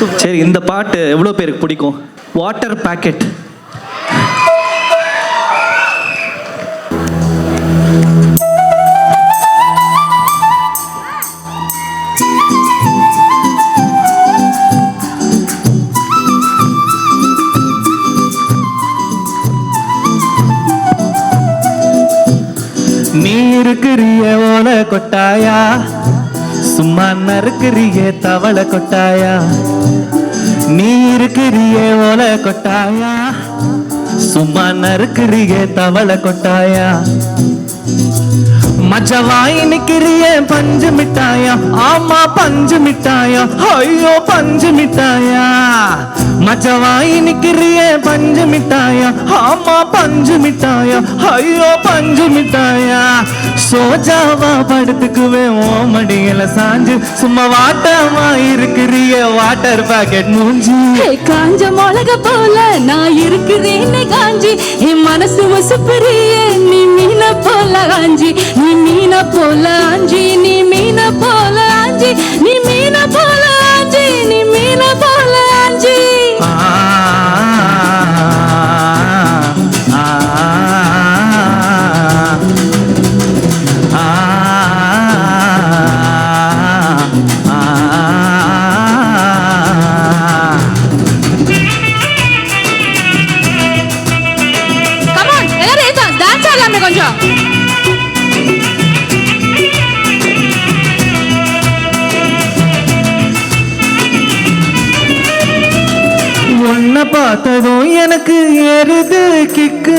சரி, இந்த பாட்டு எவ்வளோ பேருக்கு பிடிக்கும்? Water packet. நீ இருக்கிறிய ஓலை கொட்டாயா, சும்மா நறுக்கிறிய தவளை கொட்டாயா. நீ இருக்கிறிய ஓலை கொட்டாயா, சும்மா நறுக்கிறிய தவளை கொட்டாயா. மச்சவாய் நிக்கிறிய பஞ்சு மிட்டாயா, ஆமா பஞ்சு மிட்டாயா, ஐயோ பஞ்சு மிட்டாயா. மச்சவாய் நிக்கிறிய பஞ்சு மிட்டாயா, ஆமா பஞ்சு மிட்டாயா, ஐயோ பஞ்சு மிட்டாயா. சோஜாவா படுத்துக்குவே ஓ மடியில சாஞ்சு, சும்மா வாட்டமா இருக்கிறிய வாட்டர் பாக்கெட் மூஞ்சி. காஞ்ச மிளக போல நான் இருக்கிறேன்னு காஞ்சி, என் மனசு வசுப்புறிய நீ மீன போல காஞ்சி. நீ மீன போல ஆஞ்சி, நீ மீன போல ஆஞ்சி, நீ மீன போல ஆஞ்சி, நீ மீன போல ஆஞ்சி. கொஞ்சம் உன்னை பார்த்ததும் எனக்கு ஏறுது கிக்கு.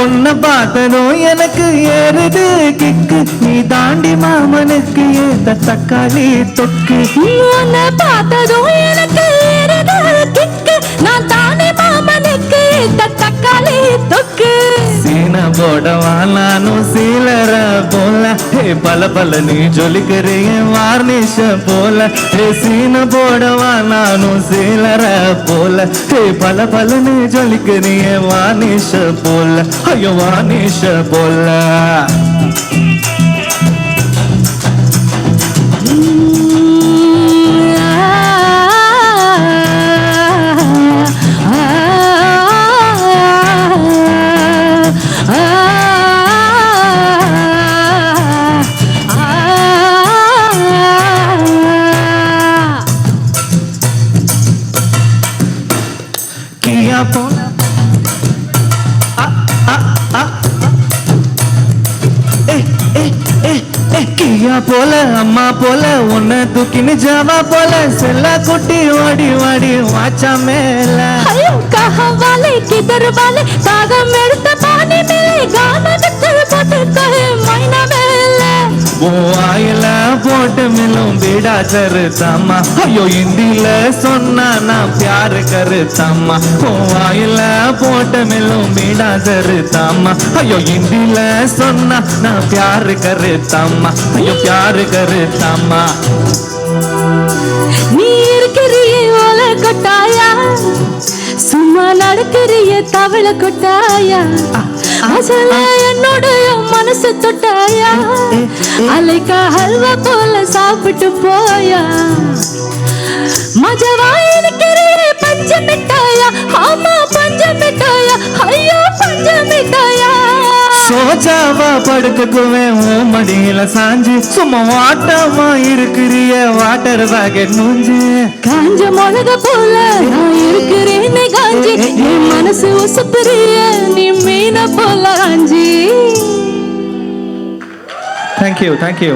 உன்னை பார்த்ததும் எனக்கு ஏறுது கிக்கு. நீ தாண்டி மாமனுக்கு ஏத்த தக்காளி தொக்கு. உன்னை பார்த்ததும் எனக்கு ஏறுது கிக்கு. நான் தாண்டி மாமனுக்கு ஏத்த தக்காளி தொக்கு. சீன போடவா நானும் சீலர போல, பல பல நீ ஜொலிக்கிறிய வார்னிஷ போல. சீன போடவா நானும் சீலர போல, பல பல நீ ஜொலிக்கிறிய வார்னிஷ போல, ஐயோ வார்னிஷ போல. கியா போல கியா போல அம்மா போல உன்னை தூக்கின்னு ஜாவா போல செல்ல குட்டி ஓடி ஓடி வாச்சா மேல. கஹவாலே கிதர் வாலே தாகம் எடுத்த பானி மேலே கானகத்தில் போட்டு கஹே மைனா மேலே. ஓ ஆயில போட்டு மிலும் பீடா சருத்தம்மா, ஐயோ ஹிந்தில சொன்னா நான் பியார் கருத்தம்மா. ஓ ஆயில போட்டு மிலும் பீடா சருத்தம்மா, ஐயோ ஹிந்தில சொன்னா நான் பியார் கருத்தம்மா, ஐயோ பியார் கருத்தம்மா. நீ இருக்கிறிய ஓலை கொட்டாயா, சும்மா நடக்கிறிய தவளை கொட்டாயா. அசல என்னுடைய மனசு தொட்டாயா, அலைக்கா ஹல்வா போல சாப்பிட்டு போயா. மஜவாய் இருக்கிறிய பஞ்சு மிட்டாயா, ஆமா பஞ்சு மிட்டாயா, ஐயோ பஞ்சு மிட்டாயா. சோஜாவா படுத்துக்குவே ஓ மடியில சாஞ்சி, சும்மா வாட்டமா இருக்கிறிய வாட்டர் பாக்கெட் மூஞ்சி. காஞ்ச மிளக போல நான் இருக்கிறேன்னு காஞ்சி, என் மனசு உசுப்புறிய நீ மீன போல ஆஞ்சி. Thank you.